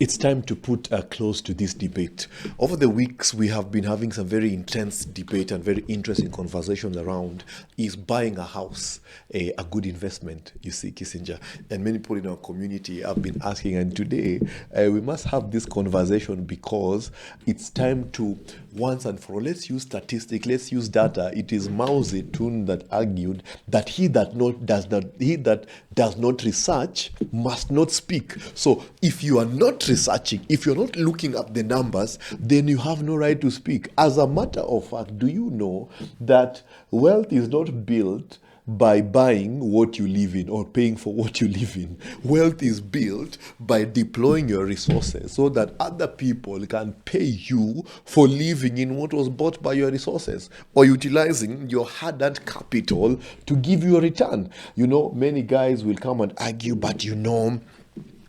It's time to put a close to this debate. Over the weeks, we have been having some very intense debate and very interesting conversations around, is buying a house a good investment, you see, Kissinger. And many people in our community have been asking, and today we must have this conversation because it's time to, once and for all, let's use statistics, let's use data. It is Mao Zedong that argued that he that does not research must not speak. So if you are not researching, if you're not looking up the numbers, then you have no right to speak. As a matter of fact, do you know that wealth is not built by buying what you live in or paying for what you live in? Wealth is built by deploying your resources so that other people can pay you for living in what was bought by your resources, or utilizing your hard-earned capital to give you a return. You know, many guys will come and argue, but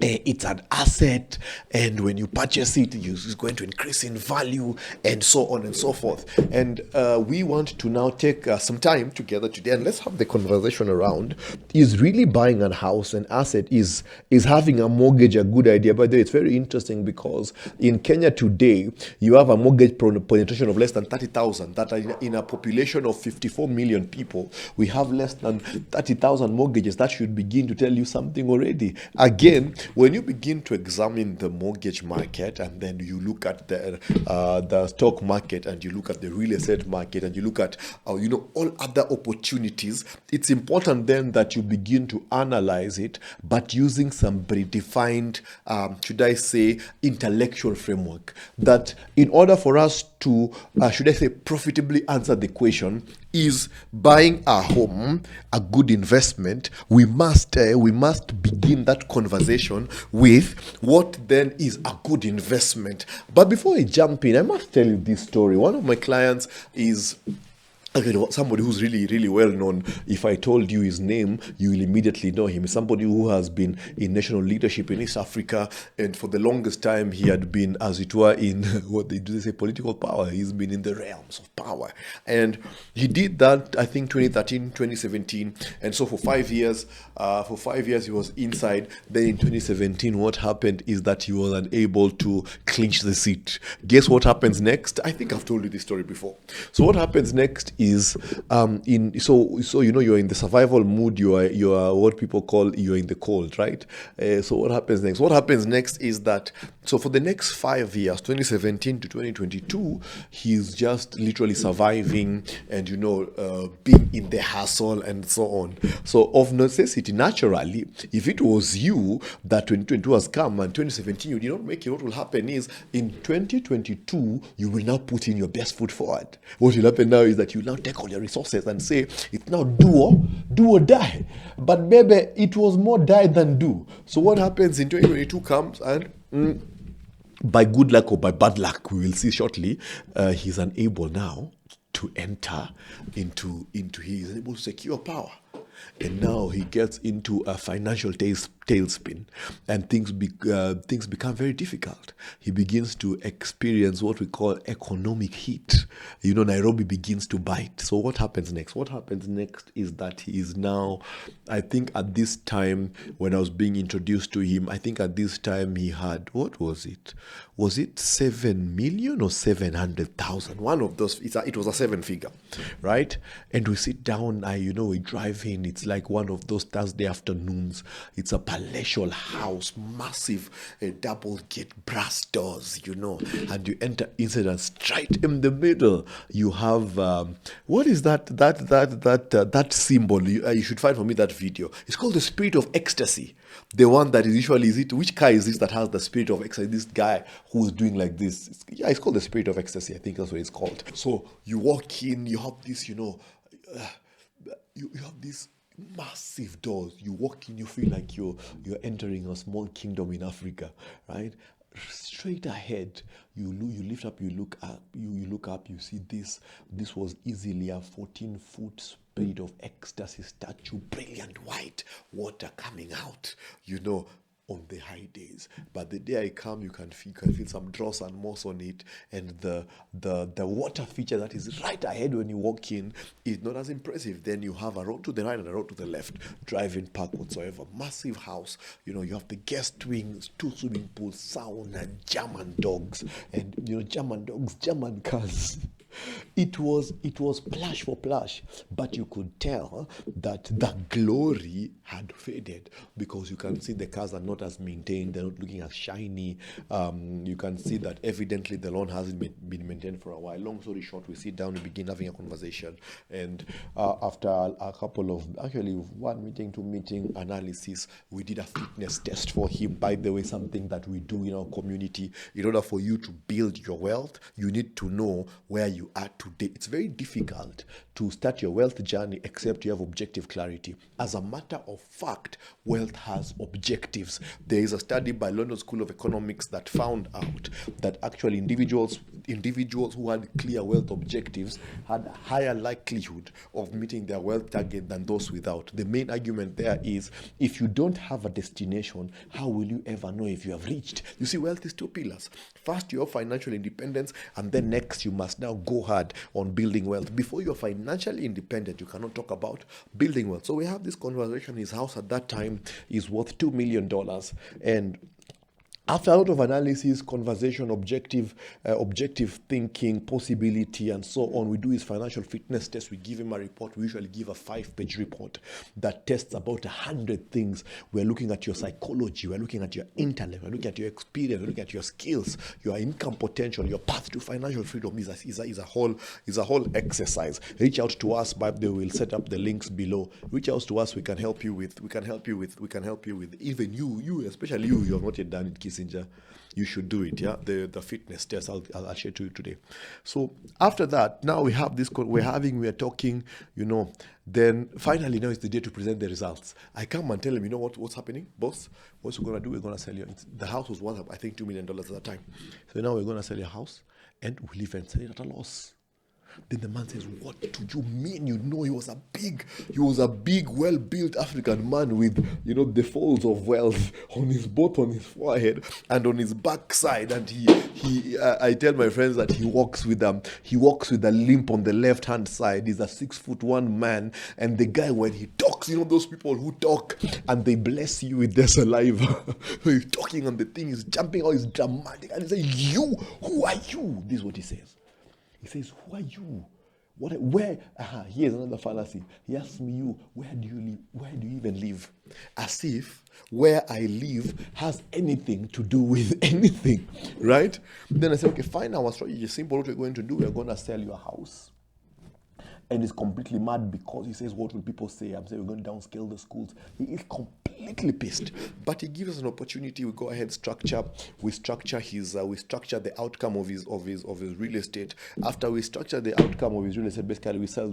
it's an asset, and when you purchase it, it's going to increase in value, and so on and so forth. And we want to now take some time together today, and let's have the conversation around, is really buying a house an asset? Is having a mortgage a good idea? By the way, it's very interesting because in Kenya today, you have a mortgage penetration of less than 30,000. That in a population of 54 million people, we have less than 30,000 mortgages. That should begin to tell you something already. Again, when you begin to examine the mortgage market, and then you look at the stock market, and you look at the real estate market, and you look at all other opportunities, it's important then that you begin to analyze it, but using some predefined, should I say, intellectual framework. That in order for us to, should I say, profitably answer the question, is buying a home a good investment, we must begin that conversation with what then is a good investment. But before I jump in, I must tell you this story. One of my clients is somebody who's really, really well known. If I told you his name, you will immediately know him. Somebody who has been in national leadership in East Africa, and for the longest time he had been, as it were, in what they say, political power. He's been in the realms of power, and he did that, I think, 2013, 2017, and so for 5 years, he was inside. Then in 2017, what happened is that he was unable to clinch the seat. Guess what happens next? I think I've told you this story before. So what happens next is you're in the survival mood. You are what people call, you're in the cold, right? So what happens next? What happens next is that, so for the next 5 years, 2017 to 2022, he's just literally surviving and being in the hustle and so on. So of necessity, naturally, if it was you that 2022 has come and 2017 you did not make it, what will happen is in 2022 you will now put in your best foot forward. What will happen now is that you now take all your resources and say, it's now do or die. But baby, it was more die than do. So what happens in 2022 comes, and by good luck or by bad luck, we will see shortly, he's unable now to enter into he's able to secure power. And now he gets into a financial tailspin, and things become very difficult. He begins to experience what we call economic heat. Nairobi begins to bite. So what happens next? What happens next is that he is now, I think at this time, when I was being introduced to him, I think at this time he had, what was it? Was it 7 million or 700,000? One of those, it was a seven figure, right? And we sit down, we drive in, it's like one of those Thursday afternoons. It's a palatial house, massive, double gate brass doors, and you enter inside, and straight in the middle you have what is that symbol? You should find for me that video. It's called the spirit of ecstasy. The one that is usually, which car is this that has the spirit of ecstasy? This guy who's doing like this. It's called the spirit of ecstasy. I think that's what it's called. So you walk in, you have this, you have this massive doors. You walk in, you feel like you're entering a small kingdom in Africa, right? Straight ahead, you lift up, you look up, you see this was easily a 14-foot spirit of ecstasy statue, brilliant white water coming out, on the high days. But the day I come, you can feel some dross and moss on it, and the water feature that is right ahead when you walk in is not as impressive. Then you have a road to the right and a road to the left, drive-in park whatsoever, massive house. You have the guest wings, 2 swimming pools, sauna, German dogs, and German dogs, German cars. It was plush for plush, but you could tell that the glory had faded, because you can see the cars are not as maintained, they're not looking as shiny. You can see that evidently the lawn hasn't been maintained for a while. Long story short, we sit down, we begin having a conversation, and after a couple of, actually 1 meeting, 2 meeting analysis, we did a fitness test for him. By the way, something that we do in our community. In order for you to build your wealth, you need to know where you are today. It's very difficult to start your wealth journey except you have objective clarity. As a matter of fact, wealth has objectives. There is a study by London School of Economics that found out that actually individuals who had clear wealth objectives had a higher likelihood of meeting their wealth target than those without. The main argument there is, if you don't have a destination, how will you ever know if you have reached? You see, wealth is 2 pillars. First, you have financial independence, and then next, you must now go hard on building wealth. Before you're financially independent, you cannot talk about building wealth. So we have this conversation. His house at that time is worth $2 million. And after a lot of analysis, conversation, objective thinking, possibility, and so on, we do his financial fitness test. We give him a report. We usually give a 5-page report that tests about 100 things. We're looking at your psychology. We're looking at your intellect. We're looking at your experience. We're looking at your skills, your income potential, your path to financial freedom. Is a whole exercise. Reach out to us. By the way, we'll set up the links below. Reach out to us. We can help you with. Even you, especially you have not yet done it, Kissinger. You should do it. Yeah, the fitness test I'll share to you today. So after that, now we have this. We are talking. Then finally now it's the day to present the results. I come and tell him, what's happening, boss? What we're gonna do? We're gonna sell you. The house was worth, I think, $2 million at that time. So now we're gonna sell your house, and we live and sell it at a loss. Then the man says, "What do you mean? He was a big, well-built African man with, the folds of wealth both on his forehead and on his backside. And I tell my friends that he walks with a limp on the left-hand side. He's a 6'1" man, and the guy, when he talks, those people who talk and they bless you with their saliva. He's talking and the thing is jumping out, it's dramatic, and he says, "You, who are you?" This is what he says. He says, "Who are you? Here's another fallacy. He asks me, where do you live? Where do you even live?" As if where I live has anything to do with anything, right? Then I say, okay, fine, our strategy is simple. What we're going to do, we're going to sell your house. And he's completely mad because he says, "What will people say? I'm saying we're going to downscale the schools." He is completely pissed. But he gives us an opportunity. We go ahead, we structure the outcome of his real estate. After we structure the outcome of his real estate, basically we sell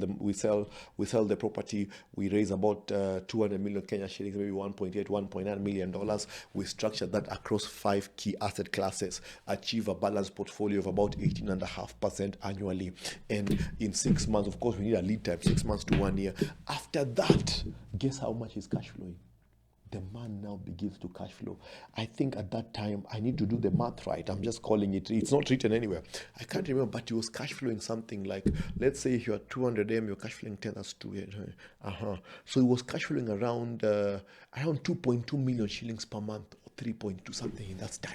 the property. We raise about 200 million Kenyan shillings, maybe 1.9 million dollars. We structure that across 5 key asset classes, achieve a balanced portfolio of about 18.5% annually. And in 6 months, of course, we need a lead time, 6 months to 1 year. After that, guess how much is cash flowing? The man now begins to cash flow. I think at that time, I need to do the math right. I'm just calling it. It's not written anywhere. I can't remember, but he was cash flowing something like, let's say if you're 200 M, you're cash flowing 10, that's 2. So he was cash flowing around 2.2 million shillings per month, or 3.2, something in that style.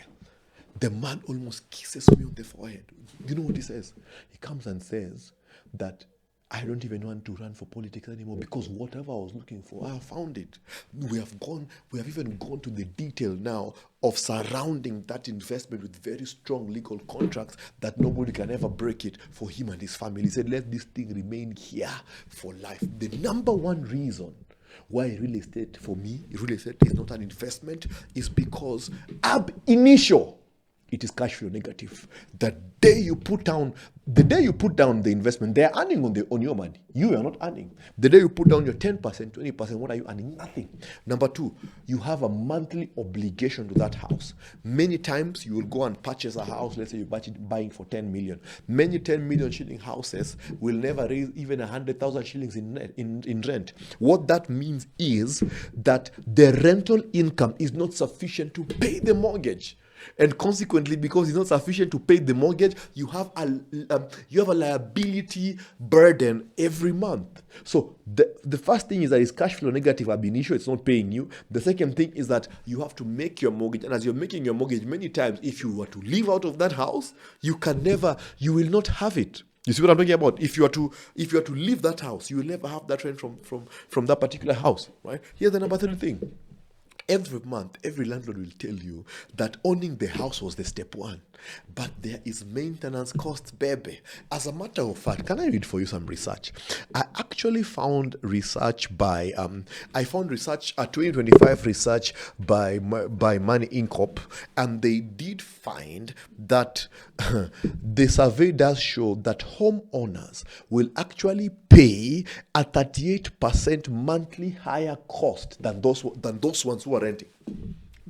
The man almost kisses me on the forehead. You know what he says? He comes and says that, "I don't even want to run for politics anymore because whatever I was looking for, I found it." We have even gone to the detail now of surrounding that investment with very strong legal contracts that nobody can ever break it for him and his family. He said, "Let this thing remain here for life." The number one reason why real estate is not an investment is because ab initio, it is cash flow negative. The day you put down the investment, they're earning on your money. You are not earning. The day you put down your 10%, 20%, what are you earning? Nothing. Number two, you have a monthly obligation to that house. Many times you will go and purchase a house, let's say you're buying for 10 million. Many 10 million shilling houses will never raise even 100,000 shillings in rent. What that means is that the rental income is not sufficient to pay the mortgage. And consequently, because it's not sufficient to pay the mortgage, you have a liability burden every month. So the first thing is that it's cash flow negative ab initio, it's not paying you. The second thing is that you have to make your mortgage, and as you're making your mortgage, many times if you were to live out of that house, you will not have it. You see what I'm talking about? If you are to leave that house, you will never have that rent from that particular house, right? Here's the number 3 thing. Every month, every landlord will tell you that owning the house was the step one, but there is maintenance costs, baby. As a matter of fact, can I read for you some research? I actually found research by, a 2025 research by Money Inc. And they did find that the survey does show that homeowners will actually pay a 38% monthly higher cost than those ones who are renting.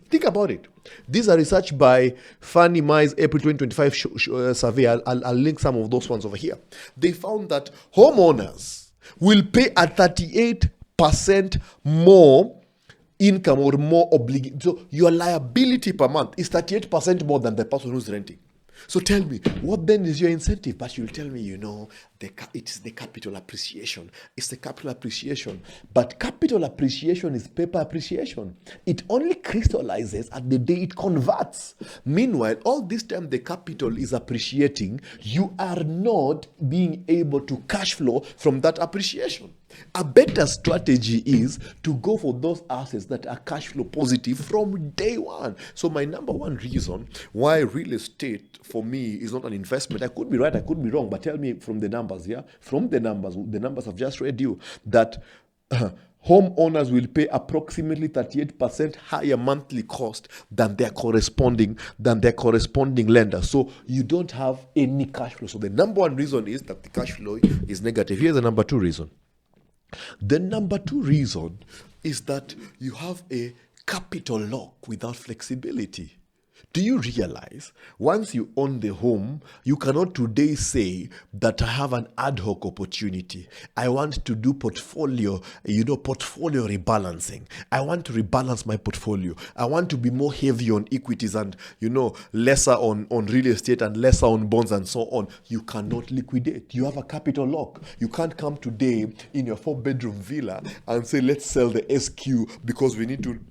Think about it. These are research by Fannie Mae's April 2025 survey. I'll link some of those ones over here. They found that homeowners will pay a 38% more income or more obligation. So your liability per month is 38% more than the person who's renting. So tell me, what then is your incentive? But you'll tell me, it's the capital appreciation. It's the capital appreciation. But capital appreciation is paper appreciation. It only crystallizes at the day it converts. Meanwhile, all this time the capital is appreciating, you are not being able to cash flow from that appreciation. A better strategy is to go for those assets that are cash flow positive from day one. So my number one reason why real estate for me is not an investment, I could be right, I could be wrong, but tell me from the numbers, yeah? From the numbers I've just read you, that homeowners will pay approximately 38% higher monthly cost than their corresponding lender. So you don't have any cash flow. So the number one reason is that the cash flow is negative. Here's the number two reason. The number two reason is that you have a capital lock without flexibility. Do you realize once you own the home, you cannot today say that I have an ad hoc opportunity. I want to do portfolio rebalancing. I want to rebalance my portfolio. I want to be more heavy on equities and, lesser on real estate and lesser on bonds and so on. You cannot liquidate. You have a capital lock. You can't come today in your 4-bedroom villa and say, let's sell the SQ because we need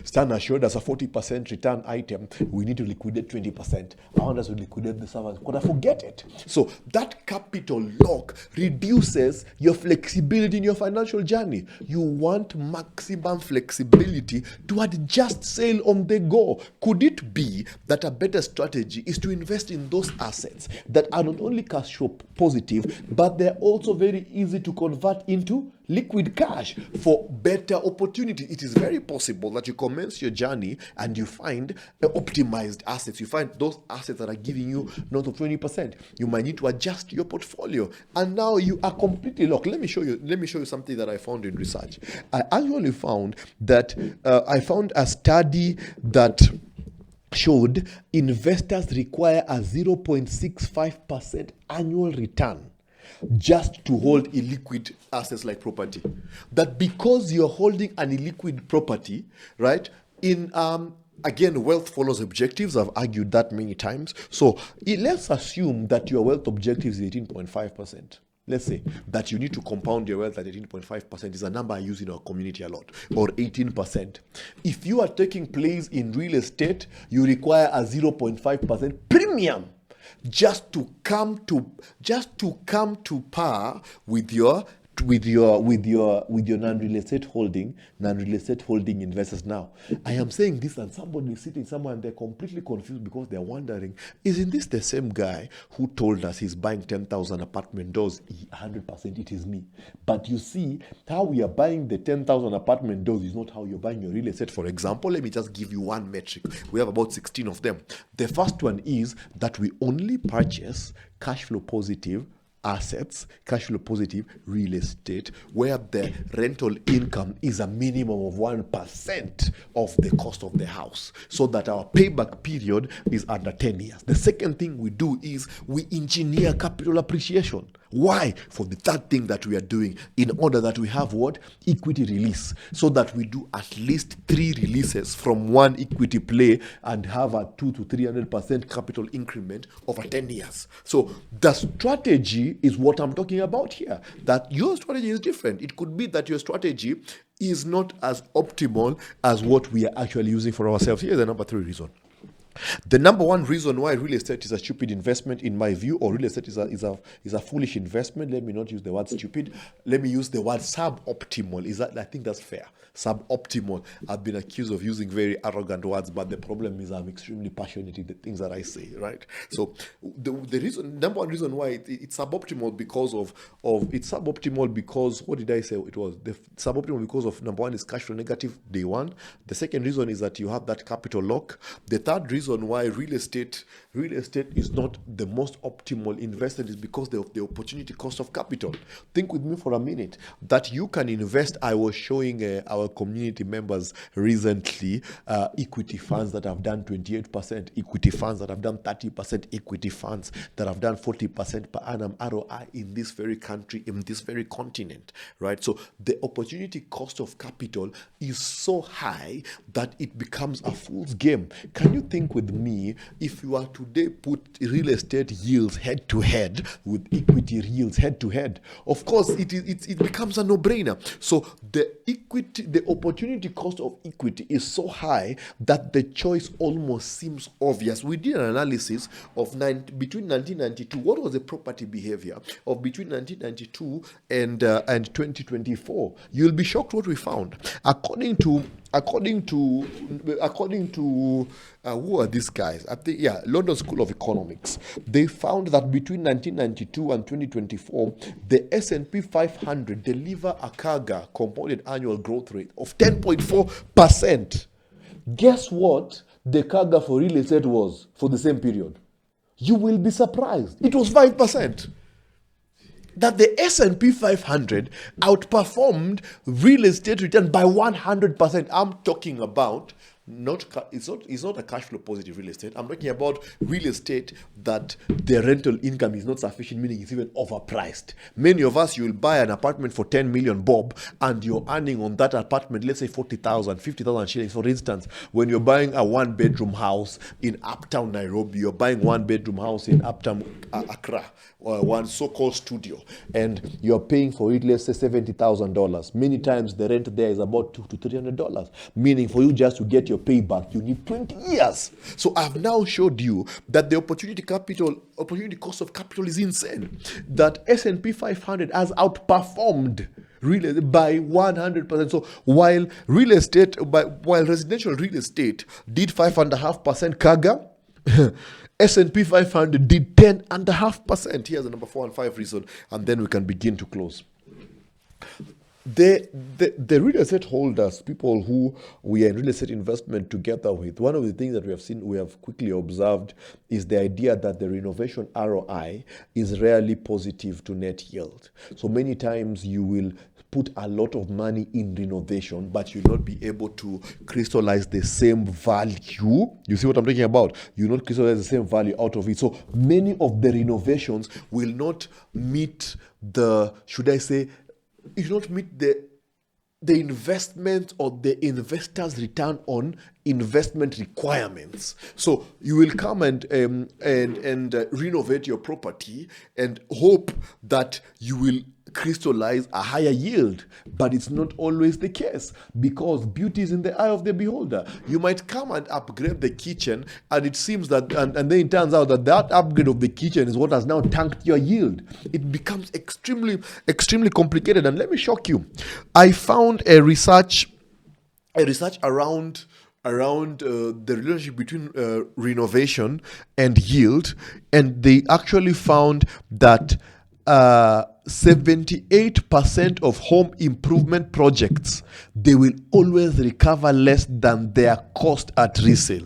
Stand Assured as a 40% return item, we need to liquidate 20%. Others will liquidate the servers. Could I forget it? So that capital lock reduces your flexibility in your financial journey. You want maximum flexibility to adjust sale on the go. Could it be that a better strategy is to invest in those assets that are not only cash flow positive, but they're also very easy to convert into liquid cash for better opportunity? It is very possible that you commence your journey and you find optimized assets. You find those assets that are giving you north of 20%. You might need to adjust your portfolio, and now you are completely locked. Let me show you something that I found in research. I actually found that I found a study that showed investors require a 0.65% annual return just to hold illiquid assets like property. That because you're holding an illiquid property, right, in again, wealth follows objectives. I've argued that many times. So let's assume that your wealth objective is 18.5%. Let's say that you need to compound your wealth at 18.5% is a number I use in our community a lot, or 18%. If you are taking place in real estate, you require a 0.5% premium just to come to par with your with your non-real estate holding investors now. I am saying this, and somebody is sitting somewhere and they're completely confused because they're wondering, isn't this the same guy who told us he's buying 10,000 apartment doors? 100% it is me. But you see, how we are buying the 10,000 apartment doors is not how you're buying your real estate. For example, let me just give you one metric. We have about 16 of them. The first one is that we only purchase cash flow positive assets, cash flow positive real estate, where the rental income is a minimum of 1% of the cost of the house, so that our payback period is under 10 years. The second thing we do is we engineer capital appreciation. Why? For the third thing that we are doing, in order that we have what? Equity release, so that we do at least 3 releases from one equity play and have a 200 to 300% capital increment over 10 years. So the strategy is what I'm talking about here. That your strategy is different. It could be that your strategy is not as optimal as what we are actually using for ourselves. Here's the number 3 reason. The number 1 reason why real estate is a stupid investment, in my view, or real estate is a foolish investment. Let me not use the word stupid. Let me use the word suboptimal. I think that's fair. Suboptimal. I've been accused of using very arrogant words, but the problem is I'm extremely passionate in the things that I say, right? So the reason, number 1 reason why it's suboptimal because it's suboptimal because, what did I say it was? The suboptimal because of, number 1 is cash flow negative day 1. The second reason is that you have that capital lock. The third reason why real estate is not the most optimal investment is because of the opportunity cost of capital. Think with me for a minute that you can invest. I was showing our community members recently equity funds that have done 28%, equity funds that have done 30%, equity funds that have done 40% per annum ROI in this very country, in this very continent, right? So the opportunity cost of capital is so high that it becomes a fool's game. Can you think with me, if you are today put real estate yields head to head with equity yields head to head, of course it becomes a no-brainer. So the opportunity cost of equity is so high that the choice almost seems obvious. We did an analysis of between 1992, what was the property behavior of between 1992 and 2024? You'll be shocked what we found. According to who are these guys? I think, London School of Economics. They found that between 1992 and 2024, the S&P 500 deliver a CAGR, compounded annual growth rate, of 10.4%. Guess what the CAGR for real estate was for the same period? You will be surprised. It was 5%. That the S&P 500 outperformed real estate return by 100%. I'm talking about it's not a cash flow positive real estate. I'm talking about real estate that the rental income is not sufficient, meaning it's even overpriced. Many of us, you will buy an apartment for 10 million bob, and you're earning on that apartment, let's say 40,000, 50,000 shillings. For instance, when you're buying a 1-bedroom house in uptown Nairobi, you're buying 1-bedroom house in uptown Accra, or one so-called studio, and you're paying for it, let's say $70,000. Many times the rent there is about $200 to $300, meaning for you just to get your payback, you need 20 years. So I've now showed you that the opportunity cost of capital is insane. That S&P 500 has outperformed by 100%. So while residential real estate did 5.5% CAGR, S&P 500 did 10.5%. Here's the number 4 and 5 reason, and then we can begin to close. The real estate holders, people who we are in real estate investment together with, one of the things that we have quickly observed is the idea that the renovation ROI is rarely positive to net yield. So many times you will put a lot of money in renovation, but you'll not be able to crystallize the same value. You see what I'm talking about? You'll not crystallize the same value out of it. So many of the renovations will not meet the investment or the investor's return on investment requirements. So you will come and renovate your property and hope that you will crystallize a higher yield. But it's not always the case, because beauty is in the eye of the beholder. You might come and upgrade the kitchen, and it seems that, and then it turns out that upgrade of the kitchen is what has now tanked your yield. It becomes extremely, extremely complicated. And let me shock you. I found a research around the relationship between renovation and yield, and they actually found that 78% of home improvement projects, they will always recover less than their cost at resale.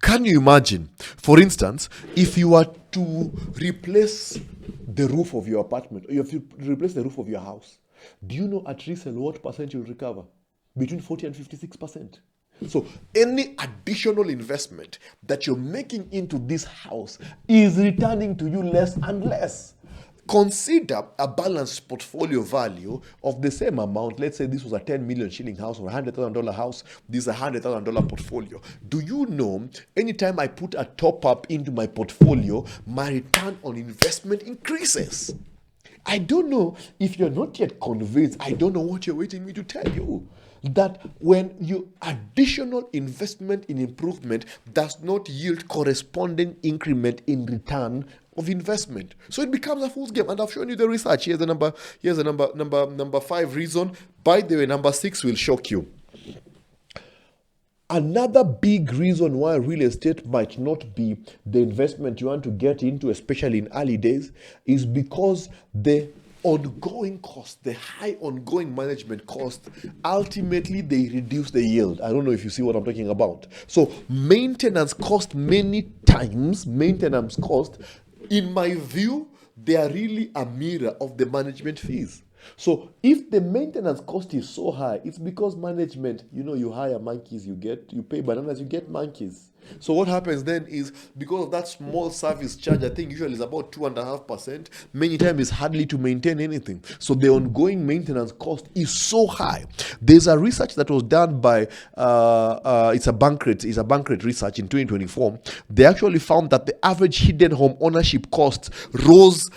Can you imagine? For instance, if you were to replace the roof of your apartment, or you have to replace the roof of your house, do you know at resale what percent you'll recover? Between 40 and 56%. So any additional investment that you're making into this house is returning to you less and less. Consider a balanced portfolio value of the same amount. Let's say this was a 10 million shilling house or $100,000 house. This is a $100,000 portfolio. Do you know, anytime I put a top up into my portfolio, my return on investment increases? I don't know if you're not yet convinced. I don't know what you're waiting me to tell you. That when you additional investment in improvement does not yield corresponding increment in return of investment. So it becomes a fool's game. And I've shown you the research. Here's the number 5 reason. By the way, number 6 will shock you. Another big reason why real estate might not be the investment you want to get into, especially in early days, is because the ongoing cost, the high ongoing management cost, ultimately they reduce the yield. I don't know if you see what I'm talking about. So maintenance cost, many times, maintenance cost, in my view, they are really a mirror of the management fees. So if the maintenance cost is so high, it's because management, you hire monkeys, you pay bananas, you get monkeys. So what happens then is, because of that small service charge, I think usually is about 2.5%, many times it's hardly to maintain anything. So the ongoing maintenance cost is so high. There's a research that was done by it's a Bankrate research in 2024. They actually found that the average hidden home ownership costs rose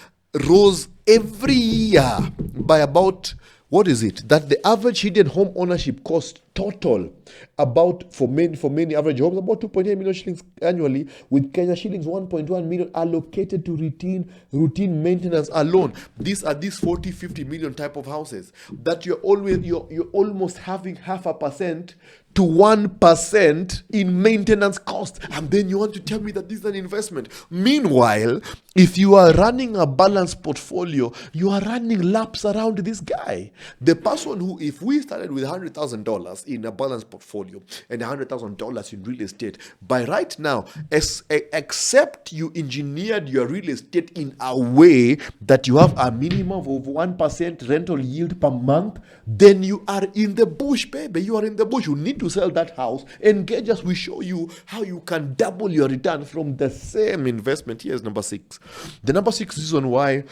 every year by about, that the average hidden home ownership cost total about, for many average homes, about 2.8 million shillings annually, with Kenya shillings 1.1 million allocated to routine maintenance alone. These 40-50 million type of houses that you're almost having 0.5% to 1% in maintenance cost, and then you want to tell me that this is an investment. Meanwhile, if you are running a balanced portfolio, you are running laps around this guy. The person who, if we started with $100,000 in a balanced portfolio and $100,000 in real estate, by right now, except you engineered your real estate in a way that you have a minimum of 1% rental yield per month, then you are in the bush, baby. You are in the bush. You need to sell that house. Engage us. We show you how you can double your return from the same investment. Here's number 6. The number 6 reason why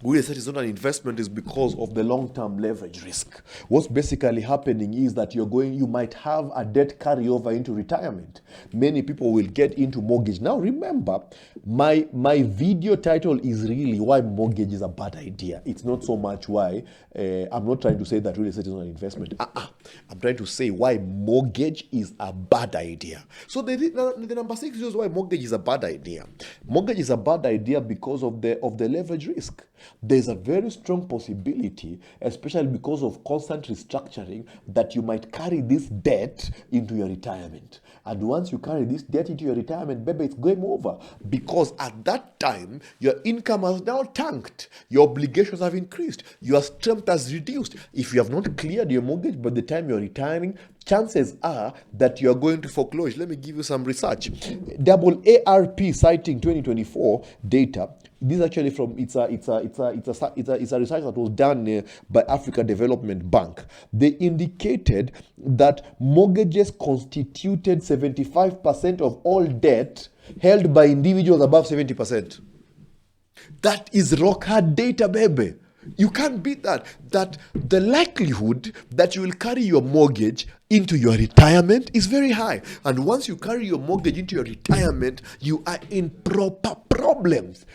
real estate is not an investment is because of the long-term leverage risk. What's basically happening is that you might have a debt carryover into retirement. Many people will get into mortgage. Now remember, my video title is really why mortgage is a bad idea. It's not so much why, I'm not trying to say that real estate is not an investment. I'm trying to say why mortgage is a bad idea. So the number 6 is why mortgage is a bad idea. Mortgage is a bad idea because of the leverage risk. There's a very strong possibility, especially because of constant restructuring, that you might carry this debt into your retirement. And once you carry this debt into your retirement, baby, it's game over. Because at that time, your income has now tanked. Your obligations have increased. Your strength has reduced. If you have not cleared your mortgage by the time you're retiring, chances are that you're going to foreclose. Let me give you some research. ARP citing 2024 data. This is actually from it's a research that was done by Africa Development Bank. They indicated that mortgages constituted 75% of all debt held by individuals above 70%. That is rock hard data, baby. You can't beat that. That the likelihood that you will carry your mortgage into your retirement is very high. And once you carry your mortgage into your retirement, you are in proper problems.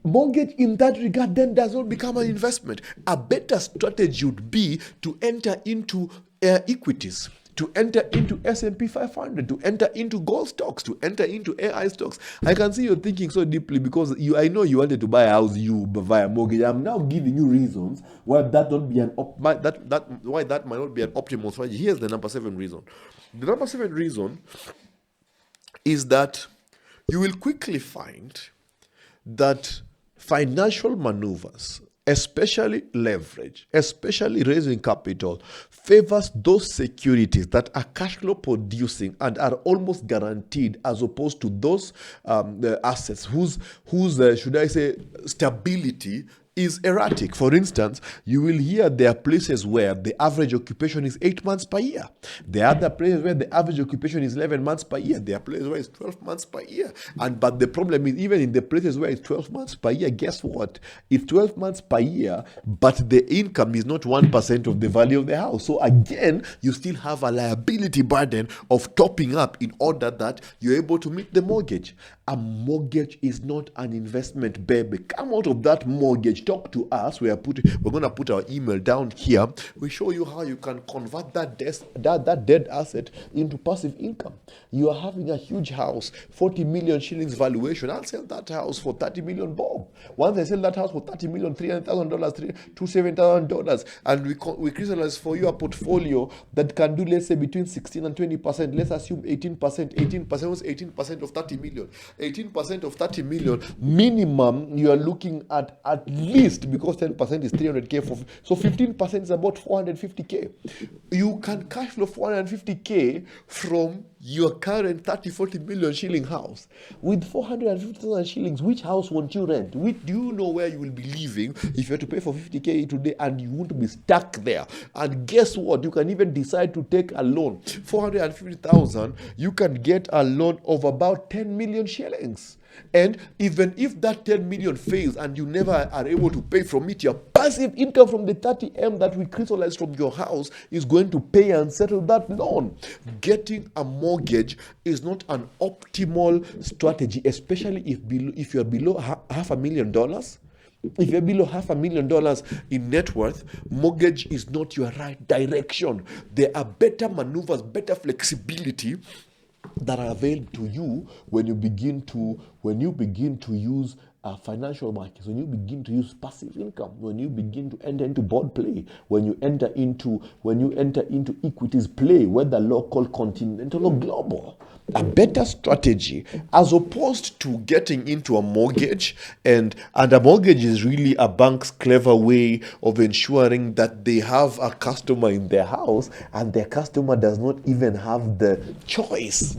Mortgage in that regard then does not become an investment. A better strategy would be to enter into equities, to enter into S&P 500, to enter into gold stocks, to enter into AI stocks. I can see you're thinking so deeply because I know you wanted to buy a house via mortgage. I'm now giving you reasons why that not be why that might not be an optimal strategy. Here's the number 7 reason. The number 7 reason is that you will quickly find that financial maneuvers, especially leverage, especially raising capital, favors those securities that are cash flow producing and are almost guaranteed, as opposed to those assets whose should I say stability is erratic. For instance, you will hear there are places where the average occupation is 8 months per year. There are other places where the average occupation is 11 months per year. There are places where it's 12 months per year. But the problem is, even in the places where it's 12 months per year, guess what? It's 12 months per year, but the income is not 1% of the value of the house. So again, you still have a liability burden of topping up in order that you're able to meet the mortgage. A mortgage is not an investment, baby. Come out of that mortgage. Talk to us. We're going to put our email down here. We show you how you can convert that dead asset into passive income. You are having a huge house, 40 million shillings valuation. I'll sell that house for 30 million bob. Once I sell that house for 30 million, $300,000, $27,000, and we crystallize for you a portfolio that can do, let's say, between 16 and 20%. Let's assume 18%. 18% was 18% of 30 million. 18% of 30 million minimum you are looking at least, because 10% is 300k, so 15% is about 450k. You can cash flow 450k from your current 30-40 million shilling house. With 450,000 shillings, which house won't you rent? Do you know where you will be living if you have to pay for 50k today and you want to be stuck there? And guess what? You can even decide to take a loan. 450,000, you can get a loan of about 10 million shillings. And even if that 10 million fails and you never are able to pay from it, your passive income from the 30M that we crystallize from your house is going to pay and settle that loan. Getting a mortgage is not an optimal strategy, especially if you're below $500,000. If you're below $500,000 in net worth, mortgage is not your right direction. There are better maneuvers, better flexibility that are available to you when you begin to use financial markets, when you begin to use passive income, when you begin to enter into board play, when you enter into equities play, whether local, continental, or global. A better strategy, as opposed to getting into a mortgage, and a mortgage is really a bank's clever way of ensuring that they have a customer in their house, and their customer does not even have the choice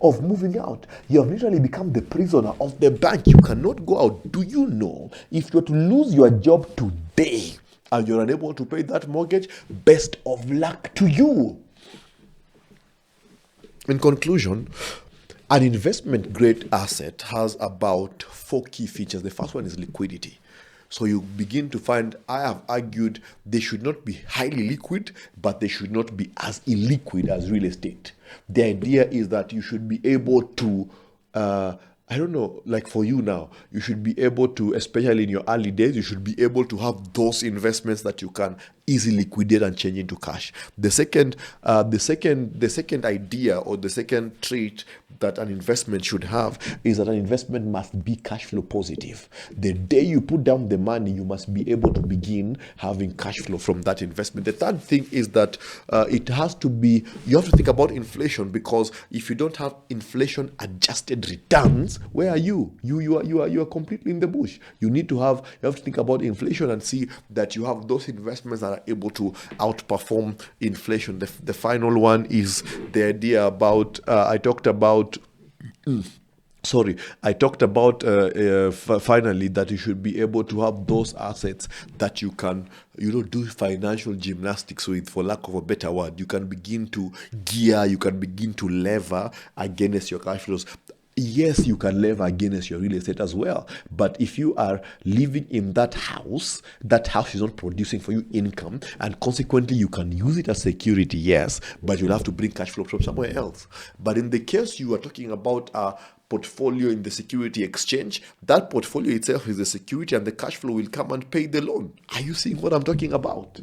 of moving out. You have literally become the prisoner of the bank. You cannot go out. Do you know, if you're to lose your job today and you're unable to pay that mortgage, best of luck to you. In conclusion, an investment grade asset has about 4 key features. The first one is liquidity. So you begin to find, I have argued, they should not be highly liquid, but they should not be as illiquid as real estate. The idea is that you should be able to, I don't know, like for you now, you should be able to, especially in your early days, you should be able to have those investments that you can easily liquidate and change into cash. The second idea, or the second trait that an investment should have, is that an investment must be cash flow positive. The day you put down the money, you must be able to begin having cash flow from that investment. The third thing is that you have to think about inflation, because if you don't have inflation adjusted returns, where are you? You are completely in the bush. You have to think about inflation and see that you have those investments that are able to outperform inflation. The final one is the idea about finally, that you should be able to have those assets that you can, do financial gymnastics with, for lack of a better word. You can begin to gear, you can begin to lever against your cash flows. Yes, you can lever against your real estate as well. But if you are living in that house is not producing for you income, and consequently you can use it as security, yes, but you'll have to bring cash flow from somewhere else. But in the case you are talking about portfolio in the security exchange. That portfolio itself is the security, and the cash flow will come and pay the loan. Are you seeing what I'm talking about?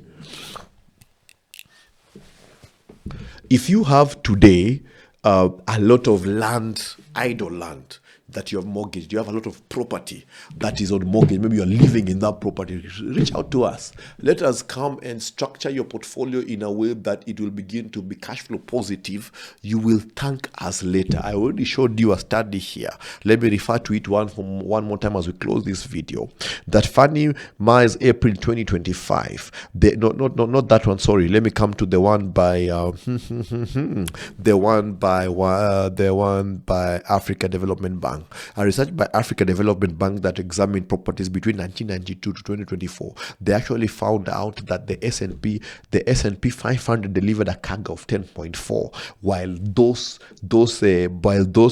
If you have today a lot of land, idle land, that you have mortgaged, you have a lot of property that is on mortgage, maybe you're living in that property, reach out to us. Let us come and structure your portfolio in a way that it will begin to be cash flow positive. You will thank us later. I already showed you a study here. Let me refer to it one more time as we close this video. That Fannie Mae's April 2025, not that one, sorry. Let me come to the one by the one by Africa Development Bank. A research by Africa Development Bank that examined properties between 1992 to 2024. They actually found out that the S&P 500 delivered a CAGR of 10.4, while those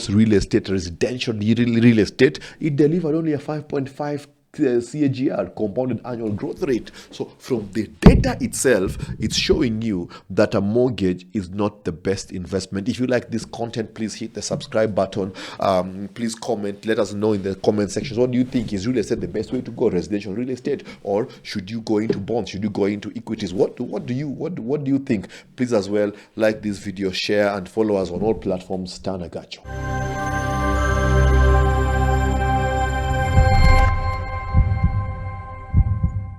real estate, residential real estate, it delivered only a 5.5 CAGR, compounded annual growth rate. So from the data itself, it's showing you that a mortgage is not the best investment. If you like this content, please hit the subscribe button. Please comment. Let us know in the comment sections. What do you think? Is real estate the best way to go? Residential real estate, or should you go into bonds? Should you go into equities? What do you think? Please as well like this video, share, and follow us on all platforms. Agacho.